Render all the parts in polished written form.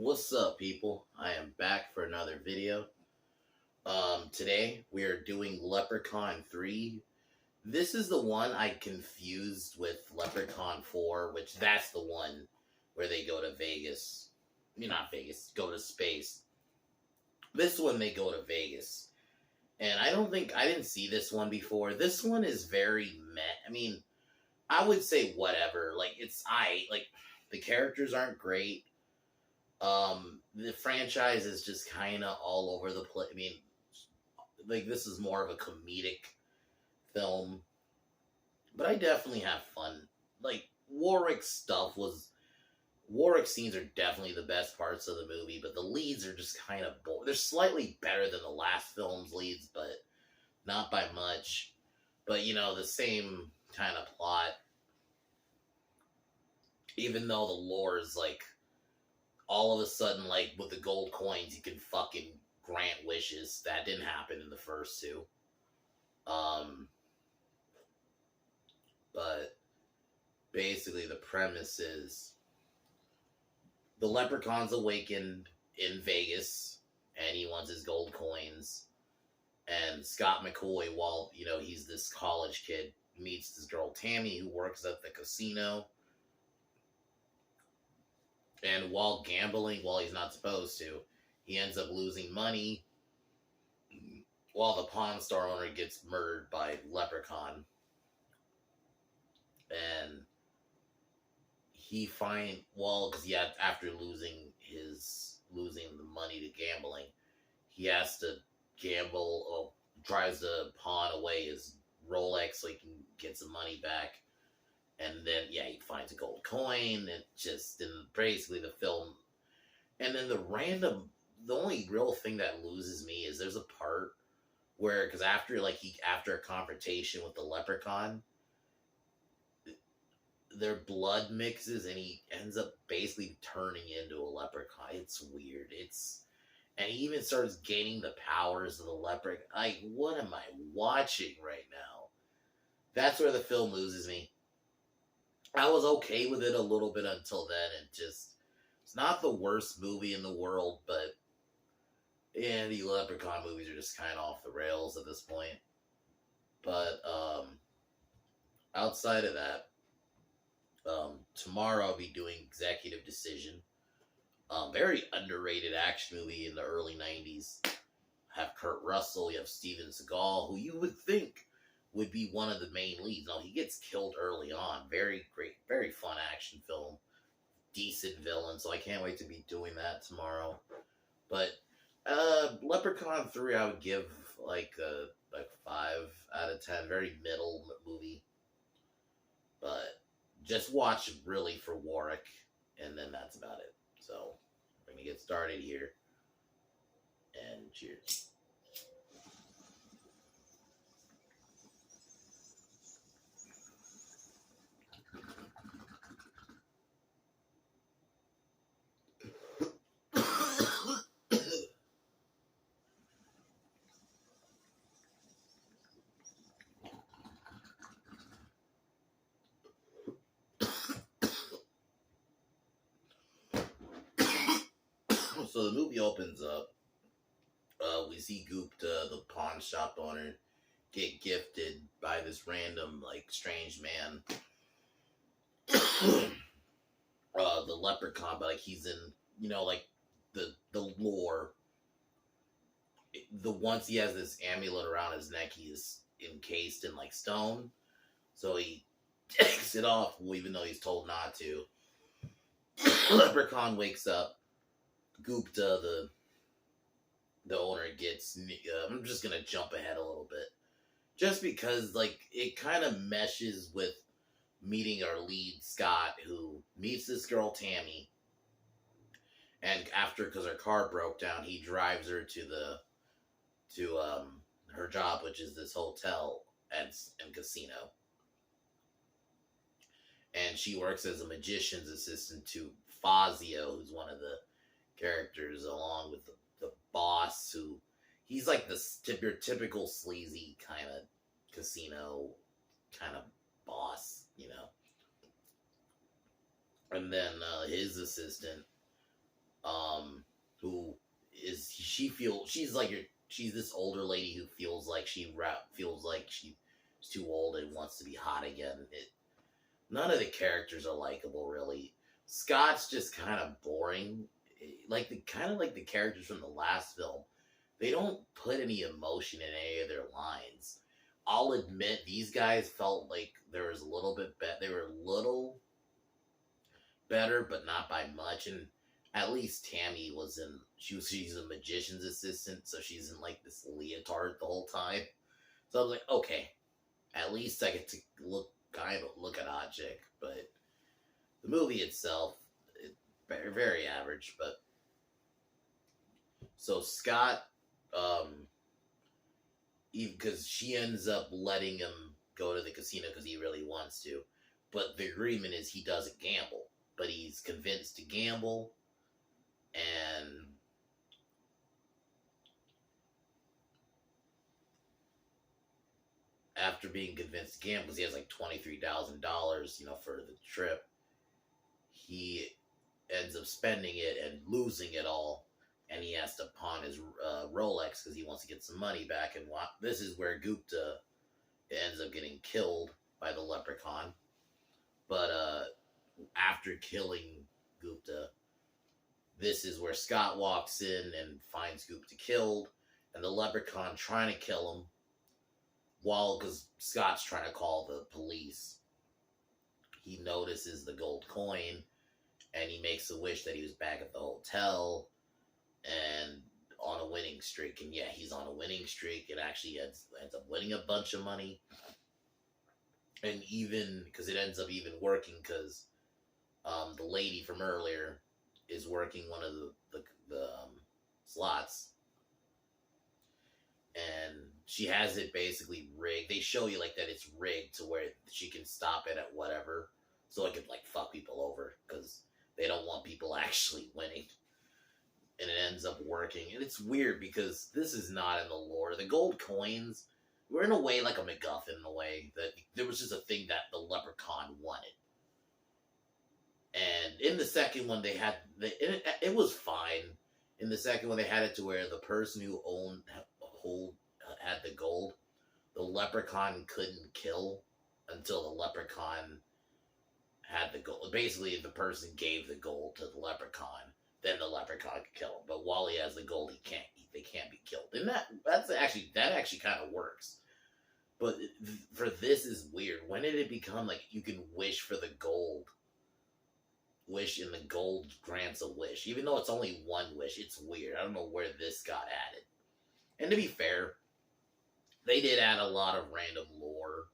What's up, people? I am back for another video. Today we are doing Leprechaun 3. This is the one I confused with Leprechaun 4, which that's the one where they go to Vegas. Not Vegas, go to space. This one they go to Vegas. And I didn't see this one before. This one is very meh. I would say whatever. The characters aren't great. The franchise is just kind of all over the place. This is more of a comedic film, but I definitely have fun. Warwick scenes are definitely the best parts of the movie, but the leads are just kind of they're slightly better than the last film's leads, but not by much. But the same kind of plot, even though the lore is all of a sudden, with the gold coins, you can fucking grant wishes. That didn't happen in the first two. But basically the premise is the leprechaun's awakened in Vegas, and he wants his gold coins. And Scott McCoy, while, he's this college kid, meets this girl, Tammy, who works at the casino. And while gambling, while he's not supposed to, he ends up losing money while the Pawn Store owner gets murdered by Leprechaun. And after losing the money to gambling, he has to gamble, tries to pawn away his Rolex so he can get some money back. And then, he finds a gold coin, and basically the film. And then the only real thing that loses me is there's a part where, because after a confrontation with the leprechaun, their blood mixes, and he ends up basically turning into a leprechaun. It's weird. And he even starts gaining the powers of the leprechaun. What am I watching right now? That's where the film loses me. I was okay with it a little bit until then, it's not the worst movie in the world, but the Leprechaun movies are just kind of off the rails at this point. But outside of that, tomorrow I'll be doing Executive Decision. Very underrated action movie in the early 90s. Have Kurt Russell, you have Steven Seagal, who you would think would be one of the main leads. No, he gets killed early on. Very great, very fun action film. Decent villain, so I can't wait to be doing that tomorrow. But Leprechaun 3, I would give a 5 out of 10. Very middle movie. But just watch really for Warwick, and then that's about it. So we're gonna get started here. And cheers. So the movie opens up. We see Gupta, the pawn shop owner, get gifted by this random, strange man. The leprechaun, but he's in, the lore. Once he has this amulet around his neck, he is encased in stone. So he takes it off, even though he's told not to. Leprechaun wakes up. Gupta, the owner, gets. I'm just gonna jump ahead a little bit, just because it kind of meshes with meeting our lead Scott, who meets this girl Tammy, and because her car broke down, he drives her to her job, which is this hotel and casino, and she works as a magician's assistant to Fazio, who's one of the characters, along with the boss, who he's your typical sleazy kind of casino kind of boss, And then his assistant who is she's this older lady who feels like she's too old and wants to be hot again. None of the characters are likable, really. Scott's just kind of boring, like the characters from the last film. They don't put any emotion in any of their lines. I'll admit these guys felt like there was a little bit better. They were a little better, but not by much. And at least Tammy she's a magician's assistant, so she's in like this leotard the whole time. So I was like, okay, at least I get to look at hot chick. But the movie itself, very, very average. But so Scott, because she ends up letting him go to the casino because he really wants to, but the agreement is he doesn't gamble, but he's convinced to gamble, and after being convinced to gamble, because he has like $23,000, for the trip, he ends up spending it and losing it all, and he has to pawn his Rolex because he wants to get some money back. And this is where Gupta ends up getting killed by the Leprechaun. But after killing Gupta, this is where Scott walks in and finds Gupta killed, and the Leprechaun trying to kill him, because Scott's trying to call the police. He notices the gold coin, and he makes a wish that he was back at the hotel and on a winning streak. And yeah, he's on a winning streak. It actually ends up winning a bunch of money. And even, because it ends up even working, because the lady from earlier is working one of the slots. And she has it basically rigged. They show you like that it's rigged to where she can stop it at whatever. So it could like fuck people over, because they don't want people actually winning. And it ends up working. And it's weird because this is not in the lore. The gold coins were in a way like a MacGuffin, in a way that there was just a thing that the Leprechaun wanted. And in the second one, they had it was fine. In the second one, they had it to where the person who had the gold, the Leprechaun couldn't kill until the Leprechaun had the gold. Basically, if the person gave the gold to the Leprechaun, then the Leprechaun could kill him. But while he has the gold, they can't be killed. And that actually kind of works. But for this is weird. When did it become like you can wish for the gold? Wish, and the gold grants a wish. Even though it's only one wish, it's weird. I don't know where this got added. And to be fair, they did add a lot of random lore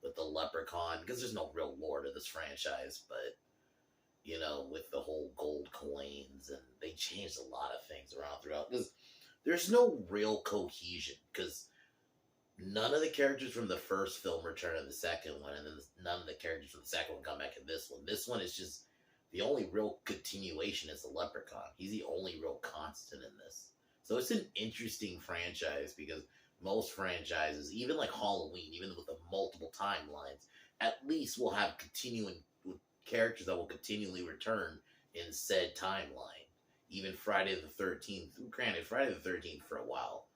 with the Leprechaun, because there's no real lore to this franchise, but with the whole gold coins, and they changed a lot of things around throughout, because there's no real cohesion, because none of the characters from the first film return in the second one, and then none of the characters from the second one come back in this one. This one is just, the only real continuation is the Leprechaun. He's the only real constant in this. So it's an interesting franchise, because most franchises, even like Halloween, even with the multiple timelines, at least will have continuing characters that will continually return in said timeline. Even Friday the 13th, granted, Friday the 13th for a while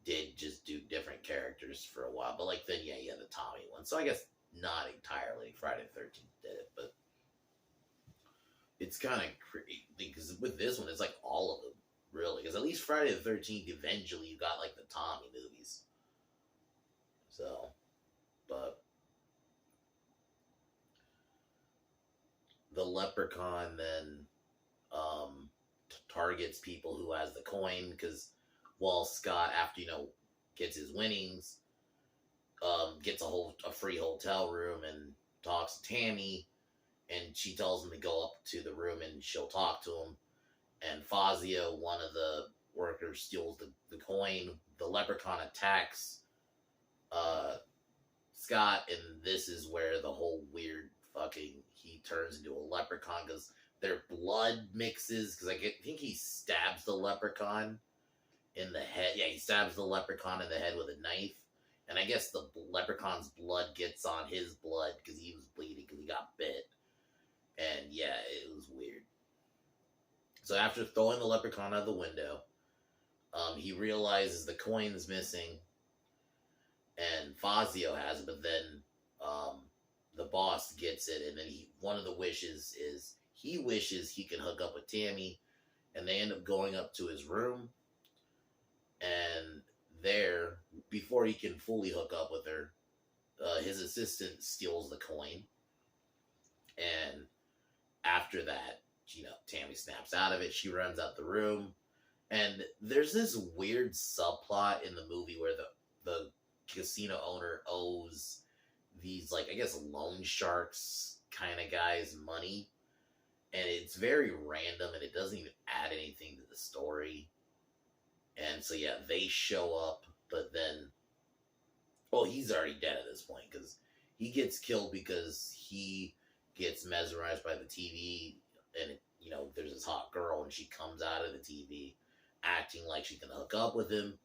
did just do different characters for a while, but like then, yeah, you had the Tommy one. So I guess not entirely Friday the 13th did it, but it's kind of crazy, because with this one, it's like all of them, really. Because at least Friday the 13th, eventually you got like the Tommy movies. So, but the Leprechaun then targets people who has the coin, because while Scott, after gets his winnings, gets a free hotel room and talks to Tammy, and she tells him to go up to the room and she'll talk to him. And Fazio, one of the workers, steals the coin. The Leprechaun attacks Scott, and this is where the whole weird he turns into a leprechaun, because their blood mixes, because I think he stabs the leprechaun in the head. Yeah, he stabs the leprechaun in the head with a knife, and I guess the leprechaun's blood gets on his blood because he was bleeding because he got bit. And yeah, it was weird. So after throwing the leprechaun out the window, he realizes the coin's missing, and Fazio has it. But then um, the boss gets it, and then one of the wishes is he wishes he can hook up with Tammy, and they end up going up to his room, and there, before he can fully hook up with her, his assistant steals the coin, and after that, Tammy snaps out of it. She runs out the room, and there's this weird subplot in the movie where the casino owner owes these, like, I guess loan sharks kind of guys money, and it's very random, and it doesn't even add anything to the story. And so yeah, they show up, but then, well, he's already dead at this point because he gets killed because he gets mesmerized by the TV, and there's this hot girl, and she comes out of the TV acting like she can hook up with him,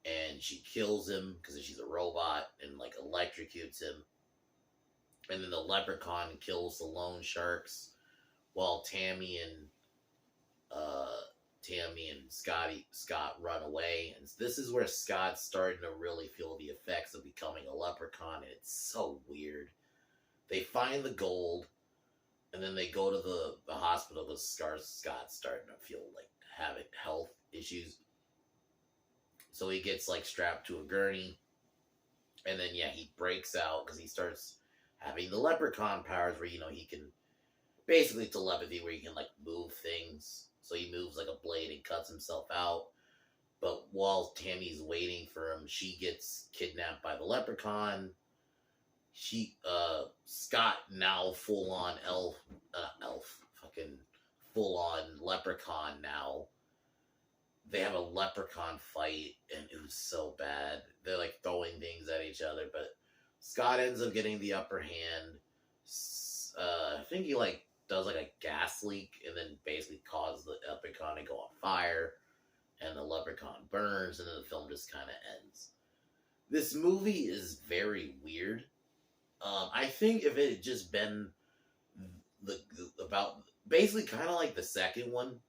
and she kills him because she's a robot and like electrocutes him. And then the leprechaun kills the loan sharks while Tammy and Scott run away. And this is where Scott's starting to really feel the effects of becoming a leprechaun, and it's so weird. They find the gold, and then they go to the hospital because Scott's starting to feel like having health issues. So he gets like strapped to a gurney, and then yeah, he breaks out because he starts having the leprechaun powers where he can basically telepathy, where he can like move things. So he moves like a blade and cuts himself out. But while Tammy's waiting for him, she gets kidnapped by the leprechaun. Scott, now full on full on leprechaun now. They have a leprechaun fight, and it was so bad. They're like throwing things at each other, but Scott ends up getting the upper hand. I think he like does like a gas leak, and then basically causes the leprechaun to go on fire, and the leprechaun burns, and then the film just kind of ends. This movie is very weird. I think if it had just been about basically kind of like the second one,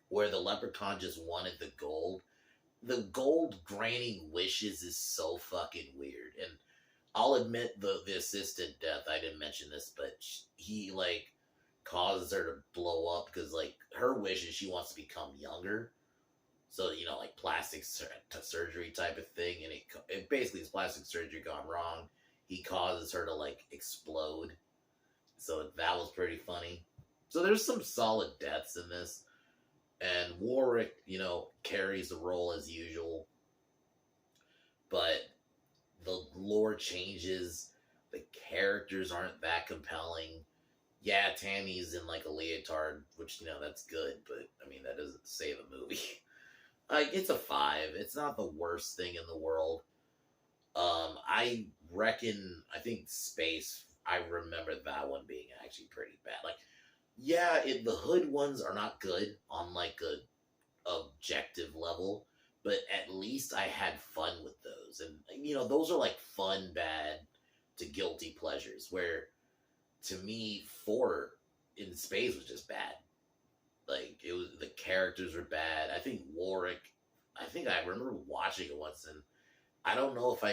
where the leprechaun just wanted the gold granting wishes is so fucking weird. And I'll admit the assistant death, I didn't mention this, but he like causes her to blow up because like her wish is she wants to become younger. So, like plastic surgery type of thing. And it basically is plastic surgery gone wrong. He causes her to like explode. So that was pretty funny. So there's some solid deaths in this. And Warwick, carries the role as usual. But the lore changes. The characters aren't that compelling. Yeah, Tammy's in like a leotard, which, that's good. But, I mean, that doesn't save the movie. Like, it's a 5. It's not the worst thing in the world. I think Space, I remember that one being actually pretty bad. Like, yeah, the hood ones are not good on like a objective level, but at least I had fun with those. And, those are like fun, bad to guilty pleasures, where to me, 4 in Space was just bad. Like, it was, the characters were bad. I think Warwick, I remember watching it once, and I don't know if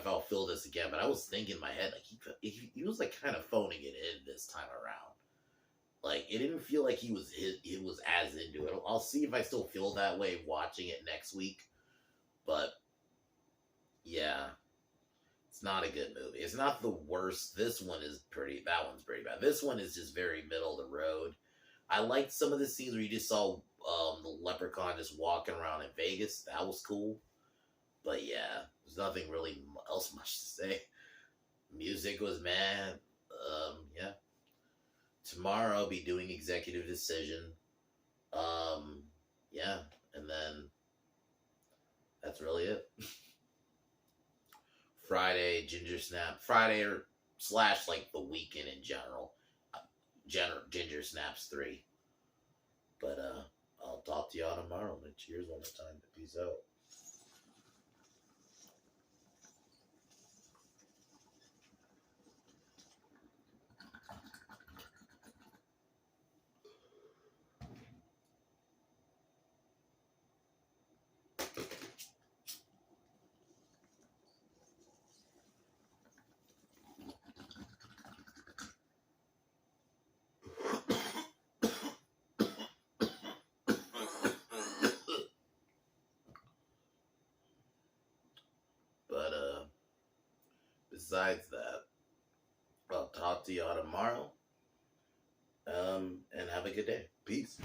I'll feel this again, but I was thinking in my head, like, he was like kind of phoning it in this time around. Like, it didn't feel like he was as into it. I'll see if I still feel that way watching it next week. But yeah, it's not a good movie. It's not the worst. That one's pretty bad. This one is just very middle of the road. I liked some of the scenes where you just saw the leprechaun just walking around in Vegas. That was cool. But yeah, there's nothing really else much to say. Music was mad. Yeah. Tomorrow I'll be doing Executive Decision. Yeah, and then that's really it. Friday, Ginger Snap. Friday or / like the weekend in general. Ginger Snaps 3. But I'll talk to y'all tomorrow. Cheers one more time. Peace out. besides that, I'll talk to y'all tomorrow. And have a good day. Peace.